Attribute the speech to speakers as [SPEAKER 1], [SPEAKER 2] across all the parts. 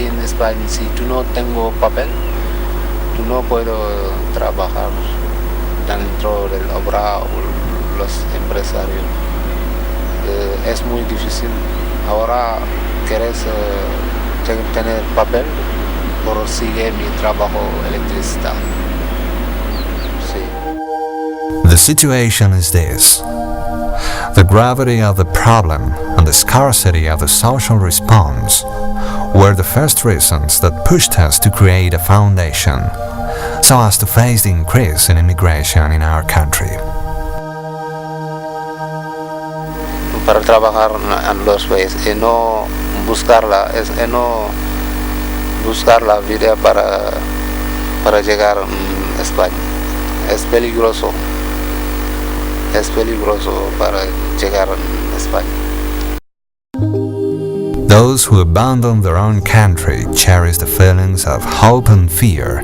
[SPEAKER 1] aquí en España, si tú no tengo papel, tú no puedo trabajar dentro del obra o los empresarios. Es muy difícil. Ahora quieres tener papel, por sigue mi trabajo electricidad. Sí.
[SPEAKER 2] The situation is this. The gravity of the problem and the scarcity of the social response were the first reasons that pushed us to create a foundation so as to face the increase in immigration in our country.
[SPEAKER 1] Para trabajar en los países y no buscar la vida para llegar a España. Es peligroso para llegar a España.
[SPEAKER 2] Those who abandon their own country cherish the feelings of hope and fear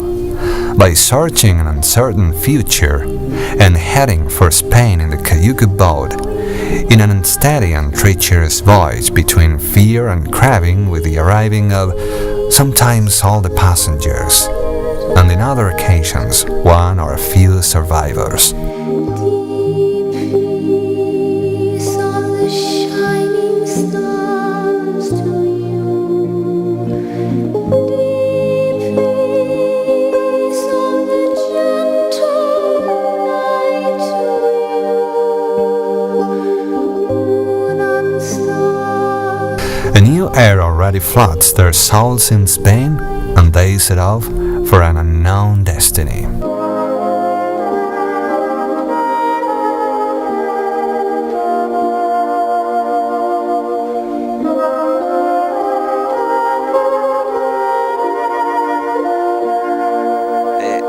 [SPEAKER 2] by searching an uncertain future and heading for Spain in the cayuco boat in an unsteady and treacherous voyage between fear and craving, with the arriving of sometimes all the passengers, and in other occasions one or a few survivors. A new air already floods their souls in Spain, and they set off for an unknown destiny.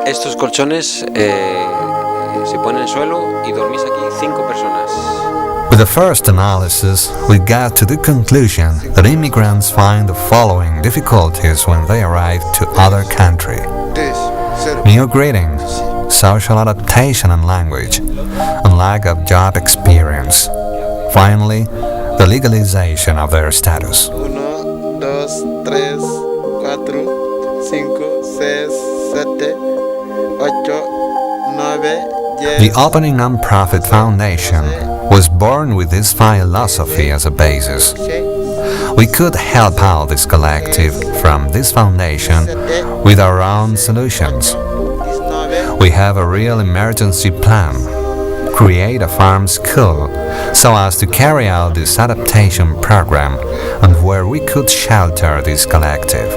[SPEAKER 3] Estos colchones se ponen en el suelo y dormís aquí 5 personas.
[SPEAKER 2] With the first analysis, we got to the conclusion that immigrants find the following difficulties when they arrive to other country: new greetings, social adaptation and language, and lack of job experience. Finally, the legalization of their status.
[SPEAKER 4] 1, 2, 3, 4, 5, 6, 7, 8, 9, 10.
[SPEAKER 2] The opening non-profit foundation was born with this philosophy as a basis. We could help out this collective from this foundation with our own solutions. We have a real emergency plan: create a farm school so as to carry out this adaptation program, and where we could shelter this collective.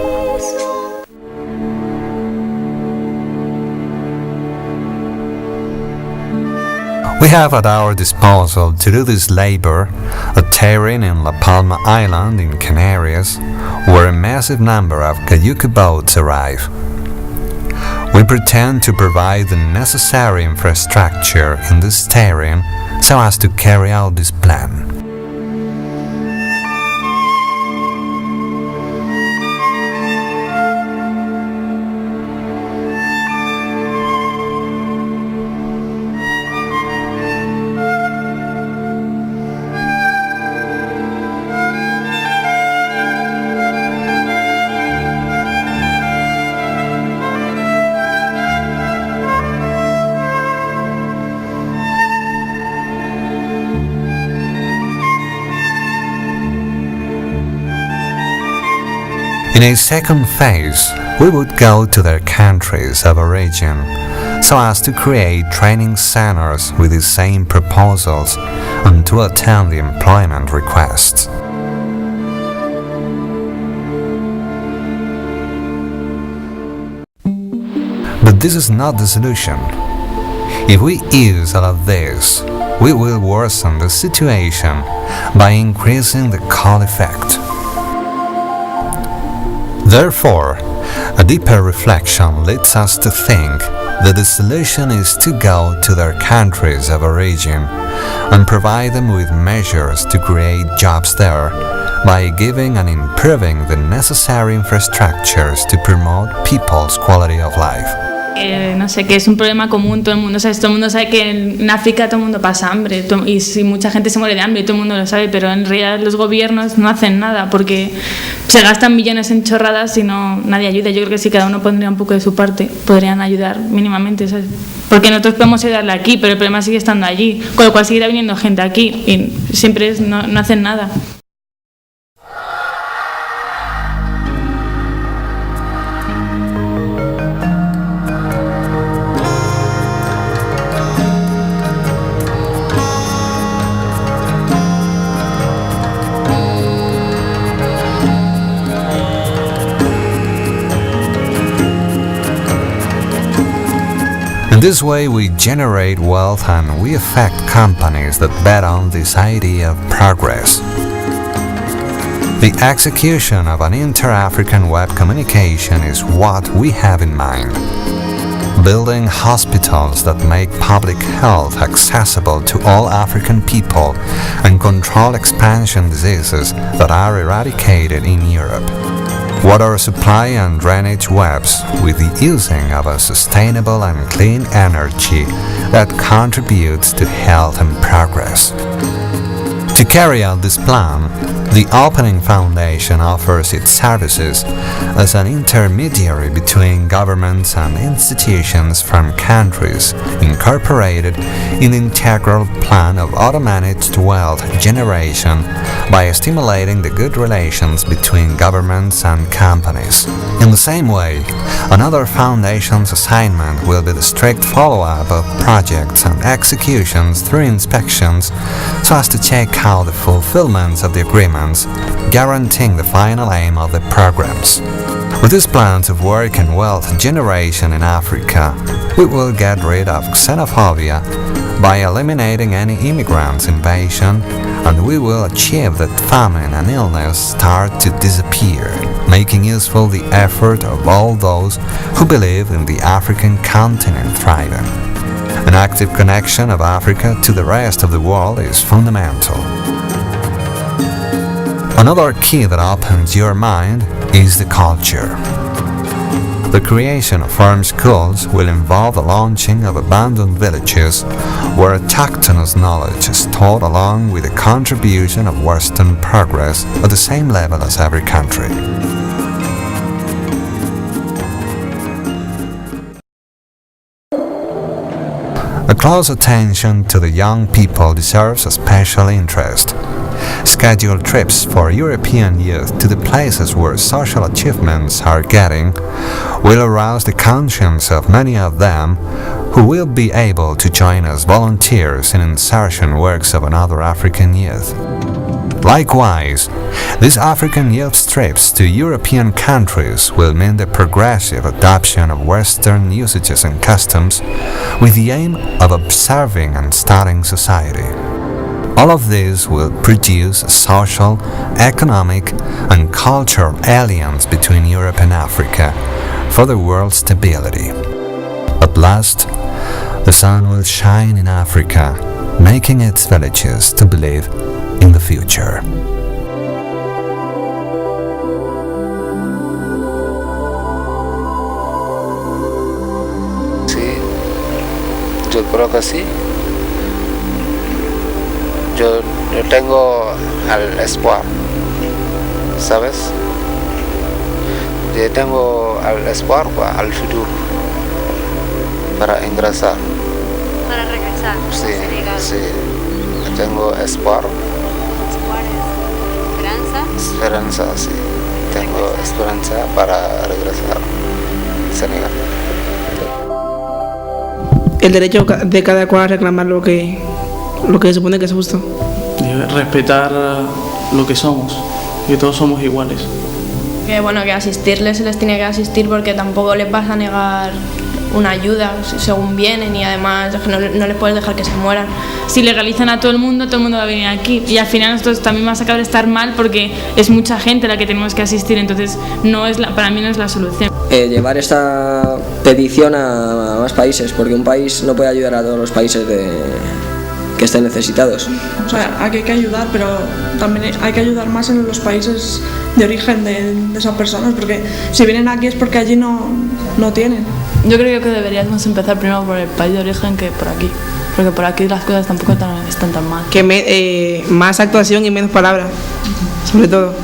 [SPEAKER 2] We have at our disposal to do this labor a terrain in La Palma Island in Canarias, where a massive number of cayuco boats arrive. We pretend to provide the necessary infrastructure in this terrain so as to carry out this plan. In a second phase, we would go to their countries of origin so as to create training centers with the same proposals and to attend the employment requests. But this is not the solution. If we use all of this, we will worsen the situation by increasing the call effect. Therefore, a deeper reflection leads us to think that the solution is to go to their countries of origin and provide them with measures to create jobs there by giving and improving the necessary infrastructures to promote people's quality of life.
[SPEAKER 5] No sé, que es un problema común, todo el mundo sabe que en África todo el mundo pasa hambre y si mucha gente se muere de hambre y todo el mundo lo sabe, pero en realidad los gobiernos no hacen nada porque se gastan millones en chorradas y nadie ayuda. Yo creo que si cada uno pondría un poco de su parte podrían ayudar mínimamente, ¿sabes? Porque nosotros podemos ayudarle aquí, pero el problema sigue estando allí, con lo cual seguirá viniendo gente aquí y siempre no hacen nada.
[SPEAKER 2] In this way we generate wealth and we affect companies that bet on this idea of progress. The execution of an inter-African web communication is what we have in mind. Building hospitals that make public health accessible to all African people and control expansion diseases that are eradicated in Europe. Water supply and drainage webs with the using of a sustainable and clean energy that contributes to health and progress. To carry out this plan, the Opening Foundation offers its services as an intermediary between governments and institutions from countries incorporated in the integral plan of auto-managed wealth generation by stimulating the good relations between governments and companies. In the same way, another foundation's assignment will be the strict follow-up of projects and executions through inspections so as to check out the fulfillment of the agreements, guaranteeing the final aim of the programs. With this plan of work and wealth generation in Africa, we will get rid of xenophobia by eliminating any immigrant invasion, and we will achieve that famine and illness start to disappear, making useful the effort of all those who believe in the African continent thriving. An active connection of Africa to the rest of the world is fundamental. Another key that opens your mind is the culture. The creation of farm schools will involve the launching of abandoned villages where autochthonous knowledge is taught along with the contribution of Western progress at the same level as every country. A close attention to the young people deserves a special interest. Scheduled trips for European youth to the places where social achievements are getting will arouse the conscience of many of them who will be able to join as volunteers in insertion works of another African youth. Likewise, these African youth trips to European countries will mean the progressive adoption of Western usages and customs with the aim of observing and studying society. All of this will produce a social, economic, and cultural alliance between Europe and Africa for the world's stability. At last, the sun will shine in Africa, making its villages to believe in the future.
[SPEAKER 1] Sí, yo creo que sí. Yo tengo al espoir, ¿sabes? Yo tengo al espoir al futuro para ingresar.
[SPEAKER 6] Para regresar.
[SPEAKER 1] Sí, sí. Yo tengo espoir. Esperanza, sí. Tengo esperanza para regresar a Senegal.
[SPEAKER 7] El derecho de cada cual a reclamar lo que se supone que es justo.
[SPEAKER 8] Respetar lo que somos, que todos somos iguales.
[SPEAKER 9] Que bueno, que asistirles se les tiene que asistir porque tampoco les vas a negar una ayuda según vienen y además no les puedes dejar que se mueran.
[SPEAKER 5] Si legalizan a todo el mundo va a venir aquí y al final nosotros también vamos a acabar de estar mal porque es mucha gente la que tenemos que asistir, entonces para mí no es la solución.
[SPEAKER 10] Llevar esta petición a más países, porque un país no puede ayudar a todos los países que estén necesitados.
[SPEAKER 7] O sea, hay que ayudar, pero también hay que ayudar más en los países de origen de esas personas, porque si vienen aquí es porque allí no tienen.
[SPEAKER 5] Yo creo que deberíamos empezar primero por el país de origen que por aquí, porque por aquí las cosas tampoco están tan mal.
[SPEAKER 7] Que más actuación y menos palabras, sobre todo.